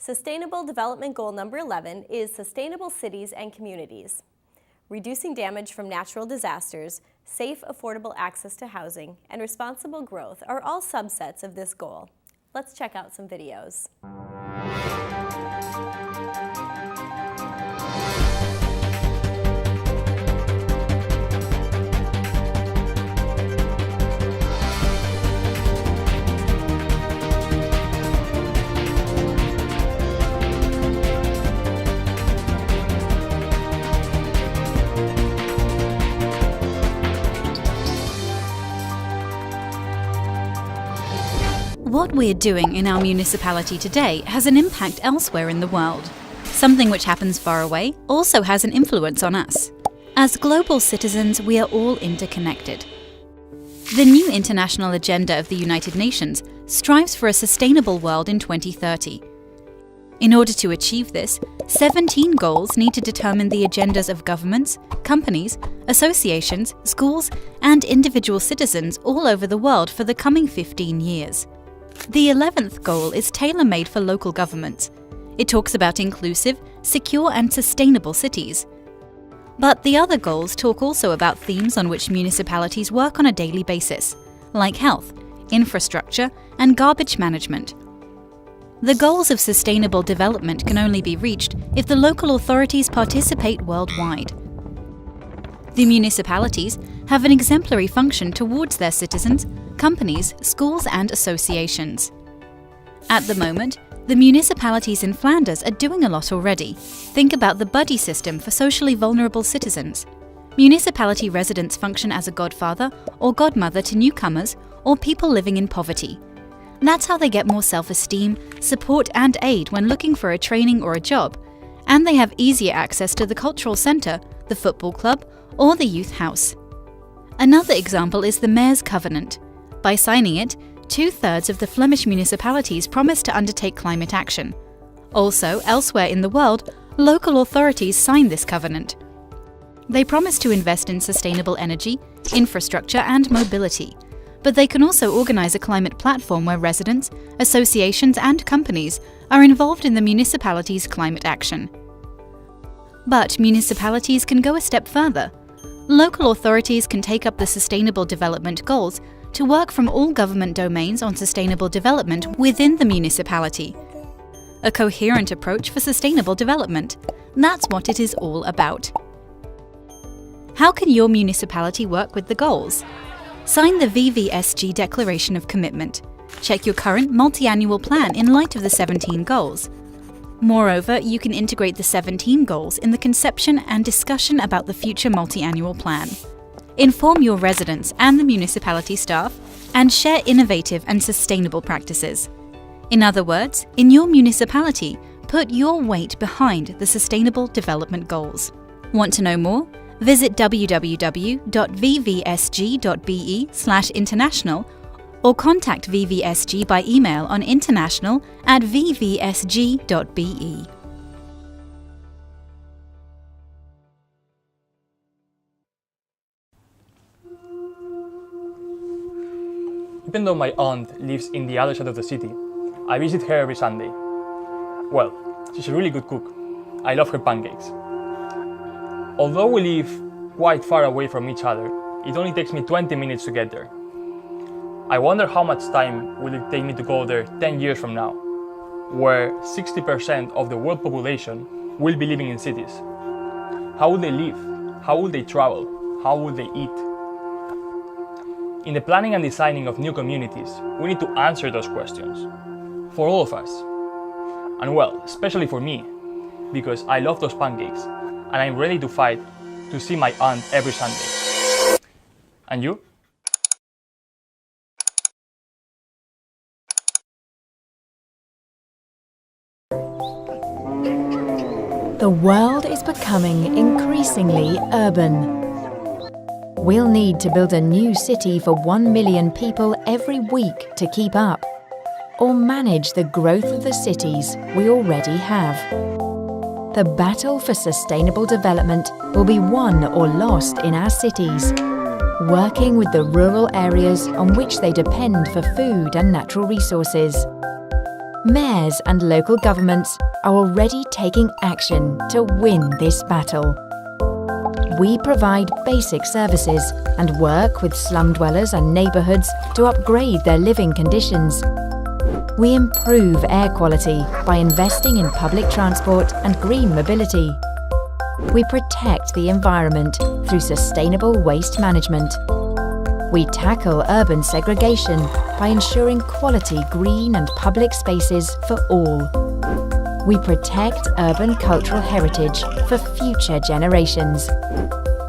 Sustainable Development Goal number 11 is sustainable cities and communities. Reducing damage from natural disasters, safe, affordable access to housing, and responsible growth are all subsets of this goal. Let's check out some videos. What we're doing in our municipality today has an impact elsewhere in the world. Something which happens far away also has an influence on us. As global citizens, we are all interconnected. The new international agenda of the United Nations strives for a sustainable world in 2030. In order to achieve this, 17 goals need to determine the agendas of governments, companies, associations, schools, and individual citizens all over the world for the coming 15 years. The 11th goal is tailor-made for local governments. It talks about inclusive, secure and sustainable cities. But the other goals talk also about themes on which municipalities work on a daily basis, like health, infrastructure and garbage management. The goals of sustainable development can only be reached if the local authorities participate worldwide. The municipalities have an exemplary function towards their citizens, companies, schools and associations. At the moment, the municipalities in Flanders are doing a lot already. Think about the buddy system for socially vulnerable citizens. Municipality residents function as a godfather or godmother to newcomers or people living in poverty. That's how they get more self-esteem, support and aid when looking for a training or a job, and they have easier access to the cultural centre, the football club or the youth house. Another example is the Mayor's Covenant. By signing it, 2/3 of the Flemish municipalities promise to undertake climate action. Also, elsewhere in the world, local authorities sign this covenant. They promise to invest in sustainable energy, infrastructure and mobility. But they can also organise a climate platform where residents, associations and companies are involved in the municipality's climate action. But municipalities can go a step further. Local authorities can take up the Sustainable Development Goals to work from all government domains on sustainable development within the municipality. A coherent approach for sustainable development. That's what it is all about. How can your municipality work with the goals? Sign the VVSG Declaration of Commitment. Check your current multi-annual plan in light of the 17 goals. Moreover, you can integrate the 17 goals in the conception and discussion about the future multi-annual plan. Inform your residents and the municipality staff and share innovative and sustainable practices. In other words, in your municipality, put your weight behind the Sustainable Development Goals. Want to know more? Visit www.vvsg.be/international or contact VVSG by email on international@vvsg.be. Even though my aunt lives in the other side of the city, I visit her every Sunday. Well, she's a really good cook. I love her pancakes. Although we live quite far away from each other, it only takes me 20 minutes to get there. I wonder how much time will it take me to go there 10 years from now, where 60% of the world population will be living in cities. How will they live? How will they travel? How will they eat? In the planning and designing of new communities, we need to answer those questions. For all of us. And well, especially for me, because I love those pancakes and I'm ready to fight to see my aunt every Sunday. And you? The world is becoming increasingly urban. We'll need to build a new city for 1 million people every week to keep up, or manage the growth of the cities we already have. The battle for sustainable development will be won or lost in our cities, working with the rural areas on which they depend for food and natural resources. mayors and local governments are already taking action to win this battle. We provide basic services and work with slum dwellers and neighbourhoods to upgrade their living conditions. We improve air quality by investing in public transport and green mobility. We protect the environment through sustainable waste management. We tackle urban segregation by ensuring quality green and public spaces for all. We protect urban cultural heritage for future generations.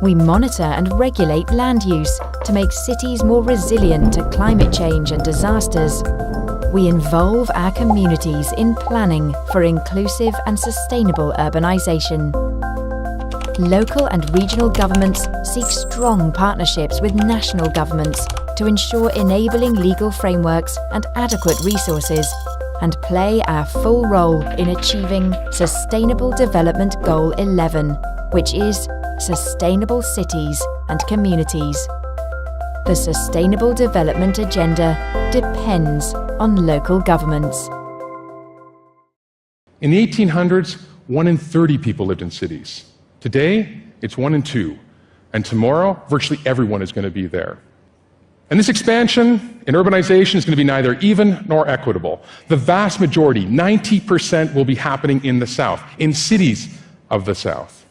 We monitor and regulate land use to make cities more resilient to climate change and disasters. We involve our communities in planning for inclusive and sustainable urbanisation. Local and regional governments seek strong partnerships with national governments to ensure enabling legal frameworks and adequate resources, and play our full role in achieving Sustainable Development Goal 11, which is Sustainable Cities and Communities. The Sustainable Development Agenda depends on local governments. In the 1800s, 1 in 30 people lived in cities. Today, it's 1 in 2. And tomorrow, virtually everyone is going to be there. And this expansion in urbanization is going to be neither even nor equitable. The vast majority, 90%, will be happening in the South, in cities of the South.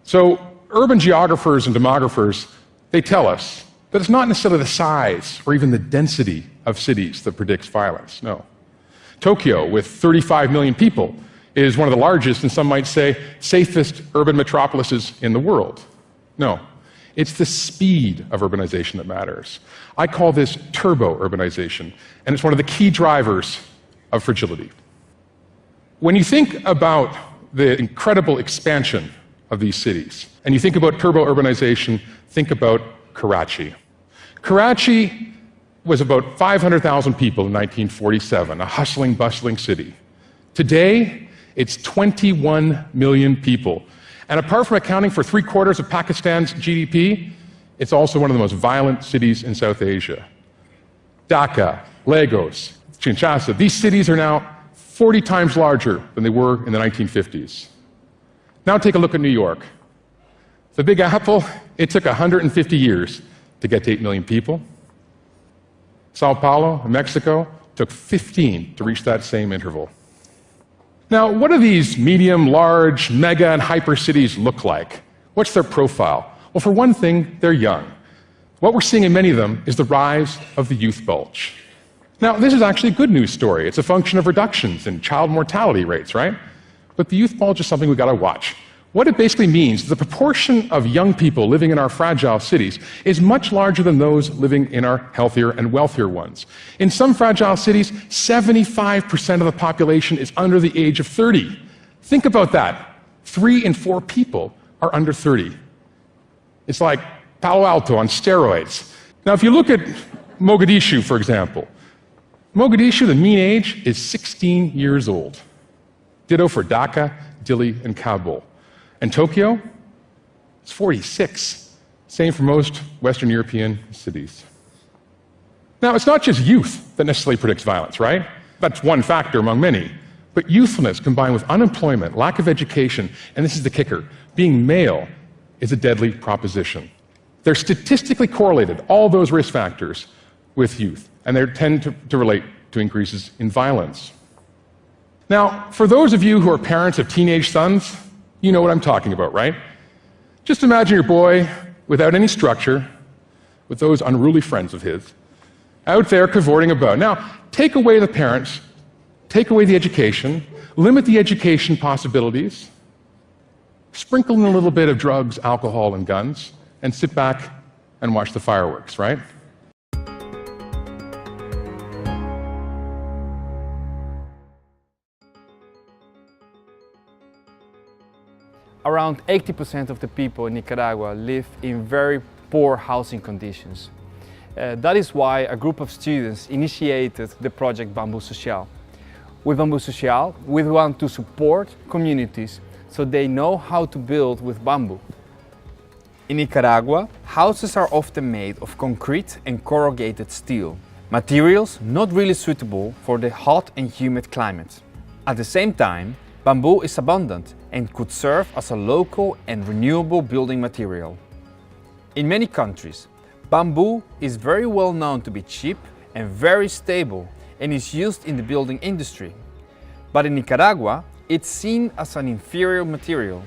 So urban geographers and demographers, they tell us that it's not necessarily the size or even the density of cities that predicts violence, no. Tokyo, with 35 million people, is one of the largest, and some might say, safest urban metropolises in the world. No, it's the speed of urbanization that matters. I call this turbo-urbanization, and it's one of the key drivers of fragility. When you think about the incredible expansion of these cities, and you think about turbo-urbanization, think about Karachi. Karachi was about 500,000 people in 1947, a hustling, bustling city. Today, it's 21 million people. And apart from accounting for 3/4 of Pakistan's GDP, it's also one of the most violent cities in South Asia. Dhaka, Lagos, Kinshasa, these cities are now 40 times larger than they were in the 1950s. Now take a look at New York. The Big Apple, it took 150 years to get to 8 million people. Sao Paulo, Mexico, took 15 to reach that same interval. Now, what do these medium, large, mega, and hyper cities look like? What's their profile? Well, for one thing, they're young. What we're seeing in many of them is the rise of the youth bulge. Now, this is actually a good news story. It's a function of reductions in child mortality rates, right? But the youth bulge is something we've got to watch. What it basically means is the proportion of young people living in our fragile cities is much larger than those living in our healthier and wealthier ones. In some fragile cities, 75% of the population is under the age of 30. Think about that. 3 in 4 people are under 30. It's like Palo Alto on steroids. Now, if you look at Mogadishu, for example, Mogadishu, the mean age is 16 years old. Ditto for Dhaka, Dili, and Kabul. And Tokyo, it's 46. Same for most Western European cities. Now, it's not just youth that necessarily predicts violence, right? That's one factor among many. But youthfulness combined with unemployment, lack of education, and this is the kicker, being male is a deadly proposition. They're statistically correlated, all those risk factors, with youth, and they tend to relate to increases in violence. Now, for those of you who are parents of teenage sons, you know what I'm talking about, right? Just imagine your boy without any structure, with those unruly friends of his, out there cavorting about. Now, take away the parents, take away the education, limit the education possibilities, sprinkle in a little bit of drugs, alcohol, and guns, and sit back and watch the fireworks, right? Around 80% of the people in Nicaragua live in very poor housing conditions. That is why a group of students initiated the project Bamboo Social. With Bamboo Social, we want to support communities so they know how to build with bamboo. In Nicaragua, houses are often made of concrete and corrugated steel. materials not really suitable for the hot and humid climate. At the same time, bamboo is abundant and could serve as a local and renewable building material. In many countries, bamboo is very well known to be cheap and very stable and is used in the building industry. But in Nicaragua, it's seen as an inferior material.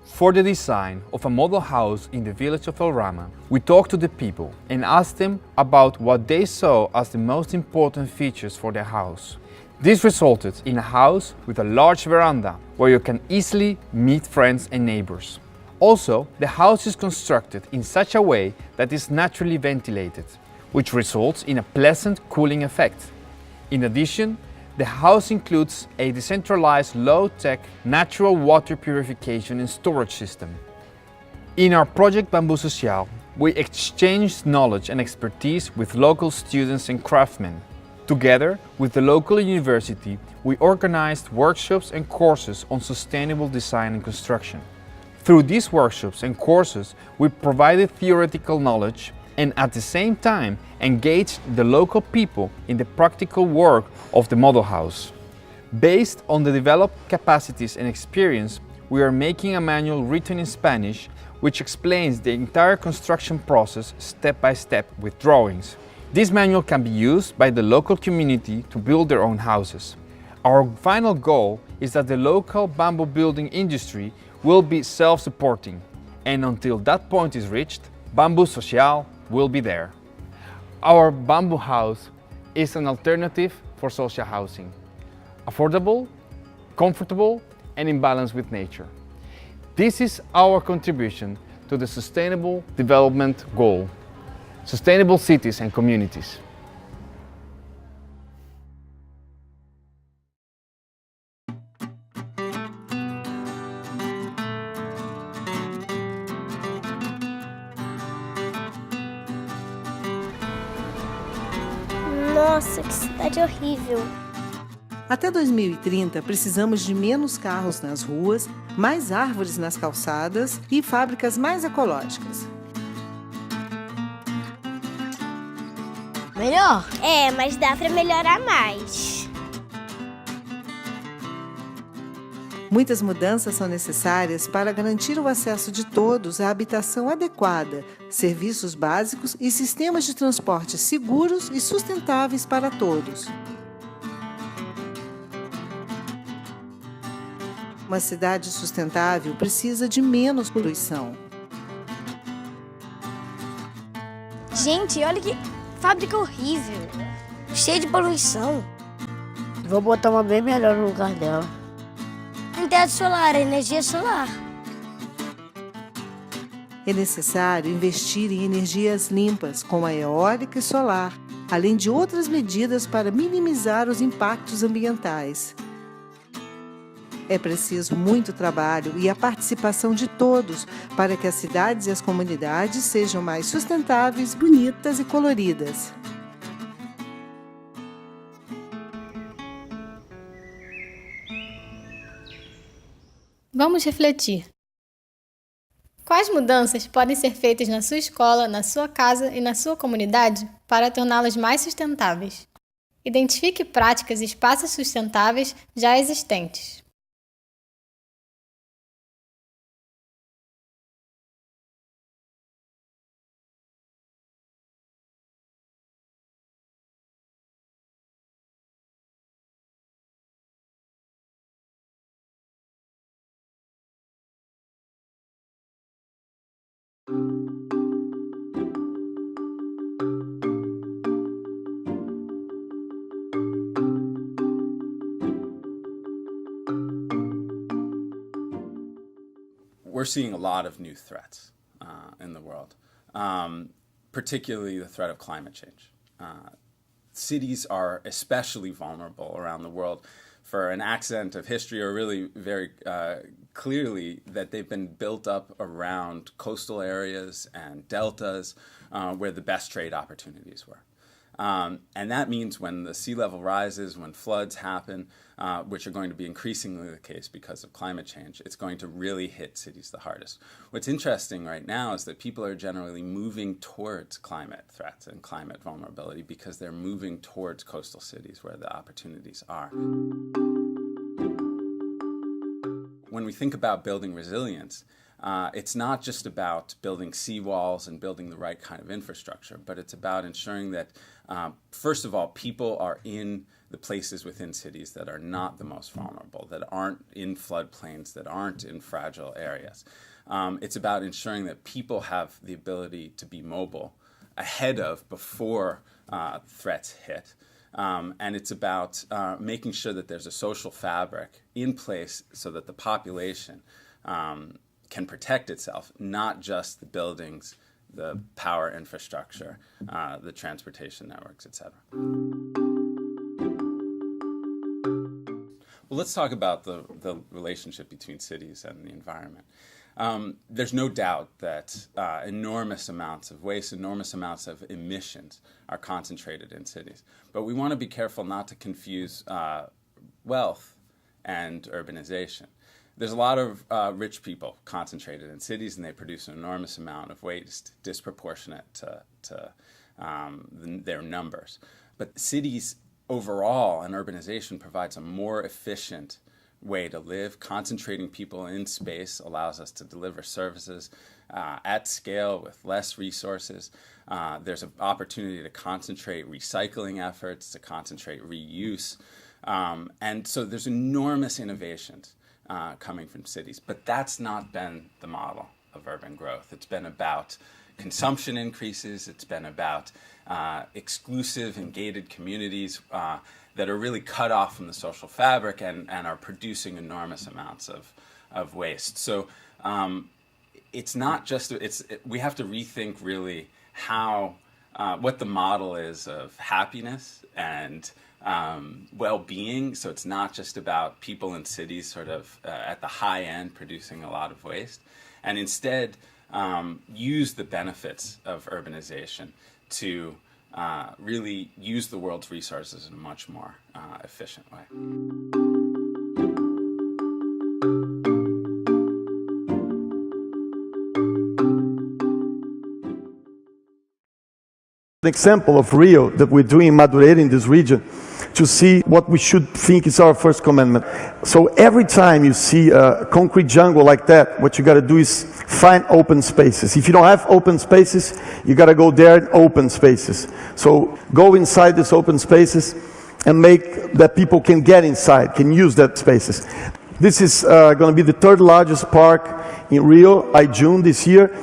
For the design of a model house in the village of El Rama, we talked to the people and asked them about what they saw as the most important features for their house. This resulted in a house with a large veranda where you can easily meet friends and neighbors. Also, the house is constructed in such a way that it's naturally ventilated, which results in a pleasant cooling effect. In addition, the house includes a decentralized low-tech natural water purification and storage system. In our project Bamboo Social, we exchanged knowledge and expertise with local students and craftsmen. Together with the local university, we organized workshops and courses on sustainable design and construction. Through these workshops and courses, we provided theoretical knowledge and at the same time engaged the local people in the practical work of the model house. Based on the developed capacities and experience, we are making a manual written in Spanish which explains the entire construction process step by step with drawings. This manual can be used by the local community to build their own houses. Our final goal is that the local bamboo building industry will be self-supporting, and until that point is reached, Bamboo Social will be there. Our bamboo house is an alternative for social housing. Affordable, comfortable, and in balance with nature. This is our contribution to the Sustainable Development Goal, sustainable cities and communities. Nossa, que cidade horrível. Até 2030, precisamos de menos carros nas ruas, mais árvores nas calçadas e fábricas mais ecológicas. Melhor? É, mas dá para melhorar mais. Muitas mudanças são necessárias para garantir o acesso de todos à habitação adequada, serviços básicos e sistemas de transporte seguros e sustentáveis para todos. Uma cidade sustentável precisa de menos poluição. Gente, olha que fábrica horrível, cheia de poluição. Vou botar uma bem melhor no lugar dela. Tem teto solar, energia solar. É necessário investir em energias limpas, como a eólica e solar, além de outras medidas para minimizar os impactos ambientais. É preciso muito trabalho e a participação de todos para que as cidades e as comunidades sejam mais sustentáveis, bonitas e coloridas. Vamos refletir. Quais mudanças podem ser feitas na sua escola, na sua casa e na sua comunidade para torná-las mais sustentáveis? Identifique práticas e espaços sustentáveis já existentes. We're seeing a lot of new threats in the world, particularly the threat of climate change. Cities are especially vulnerable around the world for an accent of history, or really very clearly that they've been built up around coastal areas and deltas where the best trade opportunities were. And that means when the sea level rises, when floods happen, which are going to be increasingly the case because of climate change, it's going to really hit cities the hardest. What's interesting right now is that people are generally moving towards climate threats and climate vulnerability because they're moving towards coastal cities where the opportunities are. When we think about building resilience, it's not just about building seawalls and building the right kind of infrastructure, but it's about ensuring that, first of all, people are in the places within cities that are not the most vulnerable, that aren't in floodplains, that aren't in fragile areas. It's about ensuring that people have the ability to be mobile ahead of, before threats hit. And it's about making sure that there's a social fabric in place so that the population can protect itself, not just the buildings, the power infrastructure, the transportation networks, etc. Well, let's talk about the relationship between cities and the environment. There's no doubt that enormous amounts of waste, enormous amounts of emissions are concentrated in cities. But we want to be careful not to confuse wealth and urbanization. There's a lot of rich people concentrated in cities, and they produce an enormous amount of waste, disproportionate to their numbers. But cities overall and urbanization provides a more efficient way to live. Concentrating people in space allows us to deliver services at scale with less resources. There's an opportunity to concentrate recycling efforts, to concentrate reuse. And so there's enormous innovations coming from cities. But that's not been the model of urban growth. It's been about consumption increases. It's been about exclusive and gated communities that are really cut off from the social fabric and are producing enormous amounts of waste. So it's not just, we have to rethink really how, what the model is of happiness and well-being. So it's not just about people in cities sort of at the high end producing a lot of waste, and instead use the benefits of urbanization to really use the world's resources in a much more efficient way. An example of Rio that we're doing in Madureira in this region to see what we should think is our first commandment. So every time you see a concrete jungle like that, what you got to do is find open spaces. If you don't have open spaces, you got to go there in open spaces. So go inside these open spaces and make that people can get inside, can use that spaces. This is going to be the third largest park in Rio by June this year.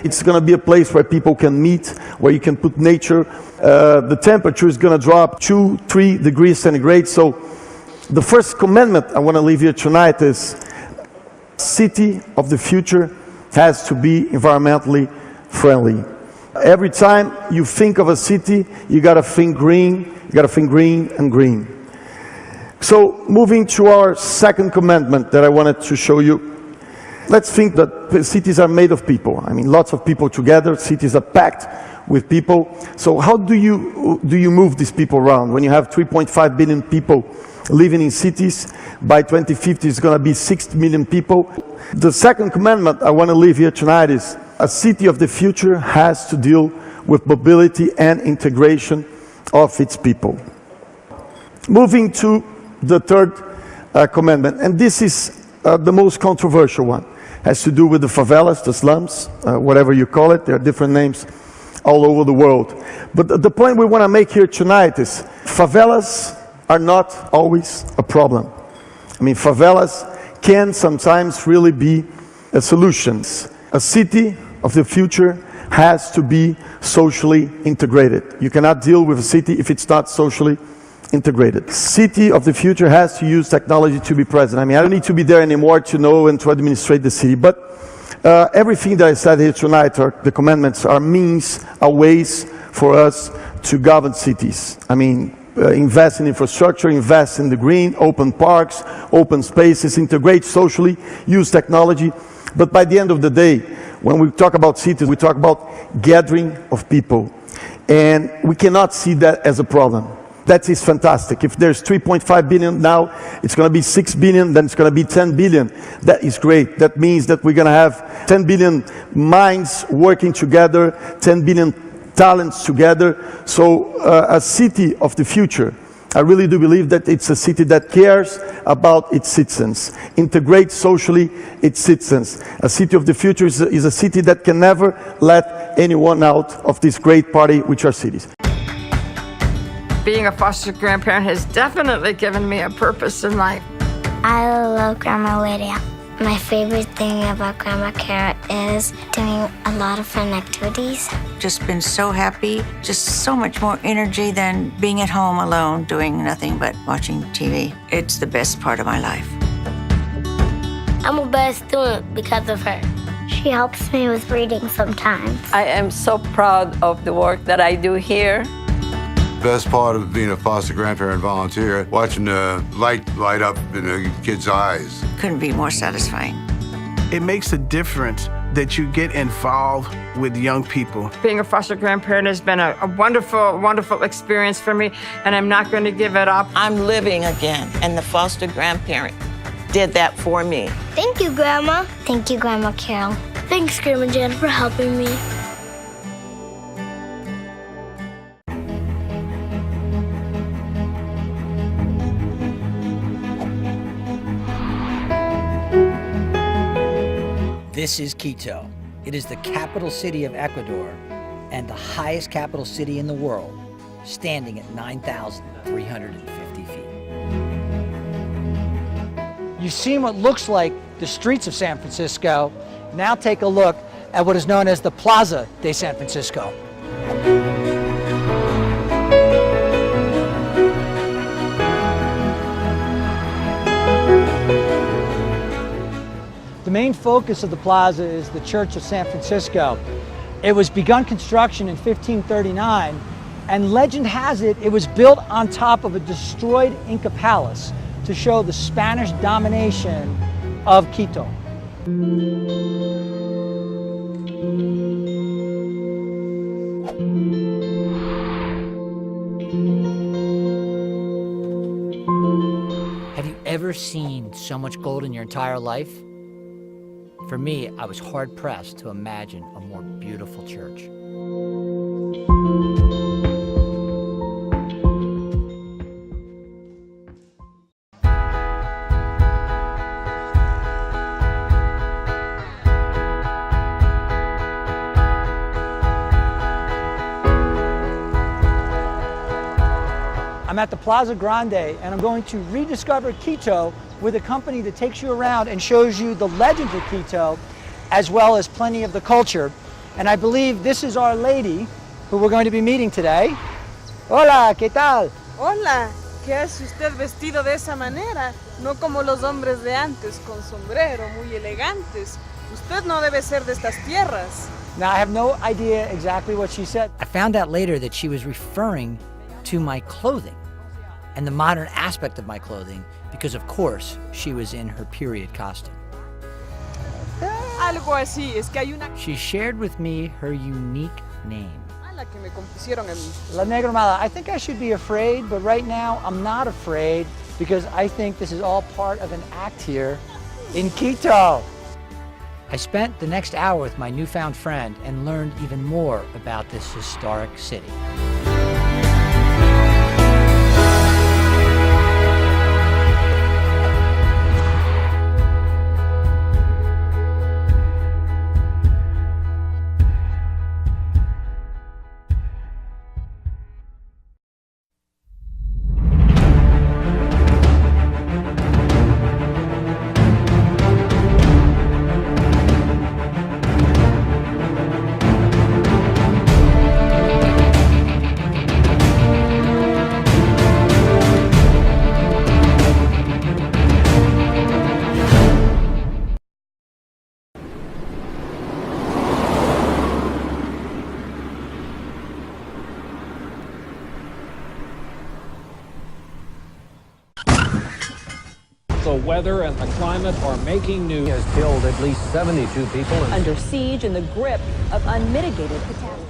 It's going to be a place where people can meet, where you can put nature. The temperature is going to drop 2-3 degrees centigrade. So the first commandment I want to leave here tonight is city of the future has to be environmentally friendly. Every time you think of a city, you got to think green, you got to think green and green. So moving to our second commandment that I wanted to show you. Let's think that cities are made of people. I mean, lots of people together. Cities are packed with people. So how do you move these people around? When you have 3.5 billion people living in cities, by 2050 it's going to be 6 million people. The second commandment I want to leave here tonight is a city of the future has to deal with mobility and integration of its people. Moving to the third commandment, and this is the most controversial one. Has to do with the favelas, the slums, whatever you call it. There are different names all over the world. But the point we want to make here tonight is favelas are not always a problem. I mean, favelas can sometimes really be a solution. A city of the future has to be socially integrated. You cannot deal with a city if it's not socially integrated. City of the future has to use technology to be present. I mean, I don't need to be there anymore to know and to administrate the city, but everything that I said here tonight, the commandments, are means, are ways for us to govern cities. I mean, invest in infrastructure, invest in the green, open parks, open spaces, integrate socially, use technology. But by the end of the day, when we talk about cities, we talk about gathering of people. And we cannot see that as a problem. That is fantastic. If there's 3.5 billion now, it's going to be 6 billion, then it's going to be 10 billion. That is great. That means that we're going to have 10 billion minds working together, 10 billion talents together. So a city of the future, I really do believe that it's a city that cares about its citizens, integrates socially its citizens. A city of the future is a city that can never let anyone out of this great party, which are cities. Being a foster grandparent has definitely given me a purpose in life. I love Grandma Lydia. My favorite thing about Grandma Kara is doing a lot of fun activities. Just been so happy, just so much more energy than being at home alone doing nothing but watching TV. It's the best part of my life. I'm a best student because of her. She helps me with reading sometimes. I am so proud of the work that I do here. Best part of being a foster grandparent volunteer, watching the light up in the kids' eyes. Couldn't be more satisfying. It makes a difference that you get involved with young people. Being a foster grandparent has been a wonderful, wonderful experience for me, and I'm not going to give it up. I'm living again, and the foster grandparent did that for me. Thank you, Grandma. Thank you, Grandma Carol. Thanks, Grandma Jan, for helping me. This is Quito. It is the capital city of Ecuador and the highest capital city in the world, standing at 9,350 feet. You've seen what looks like the streets of San Francisco. Now take a look at what is known as the Plaza de San Francisco. The main focus of the plaza is the Church of San Francisco. It was begun construction in 1539, and legend has it, it was built on top of a destroyed Inca palace to show the Spanish domination of Quito. Have you ever seen so much gold in your entire life? For me, I was hard-pressed to imagine a more beautiful church. I'm at the Plaza Grande, and I'm going to rediscover Quito with a company that takes you around and shows you the legends of Quito, as well as plenty of the culture. And I believe this is Our Lady, who we're going to be meeting today. Hola, ¿qué tal? Hola, ¿qué hace usted vestido de esa manera? No como los hombres de antes, con sombrero, muy elegantes. Usted no debe ser de estas tierras. Now, I have no idea exactly what she said. I found out later that she was referring to my clothing and the modern aspect of my clothing because, of course, she was in her period costume. Algo así, es que hay una... She shared with me her unique name. La que me compusieron a mí. La Negra Mala. I think I should be afraid, but right now I'm not afraid because I think this is all part of an act here in Quito. I spent the next hour with my newfound friend and learned even more about this historic city. The weather and the climate are making news. Has killed at least 72 people. Under siege in the grip of unmitigated catastrophe.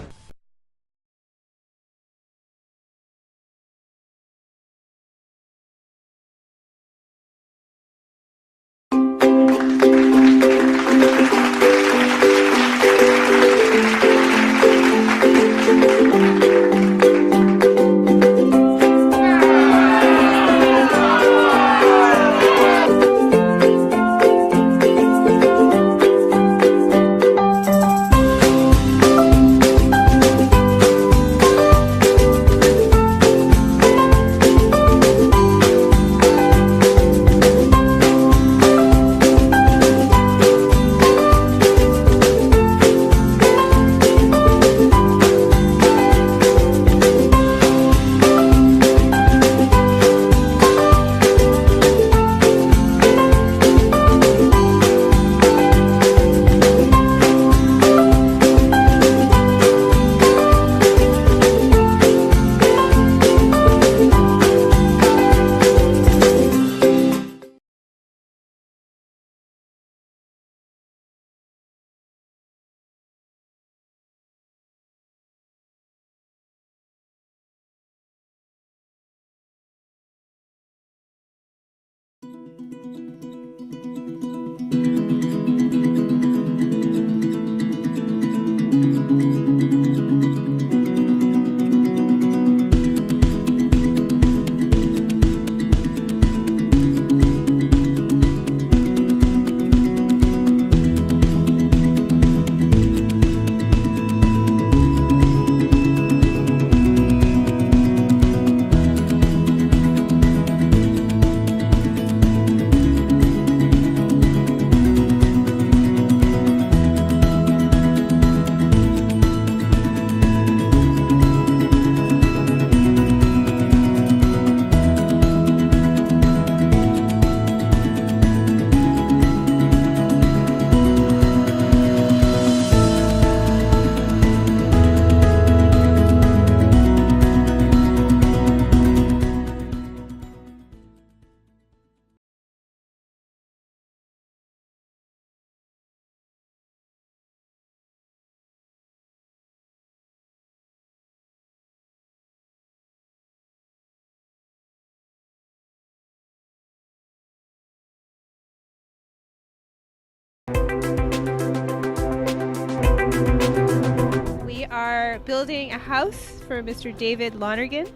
We are building a house for Mr. David Lonergan.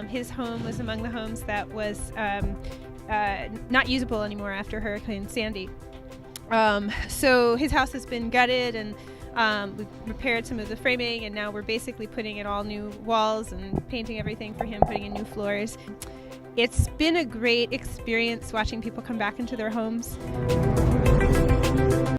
His home was among the homes that was not usable anymore after Hurricane Sandy. So his house has been gutted, and we've repaired some of the framing, and now we're basically putting in all new walls and painting everything for him, putting in new floors. It's been a great experience watching people come back into their homes.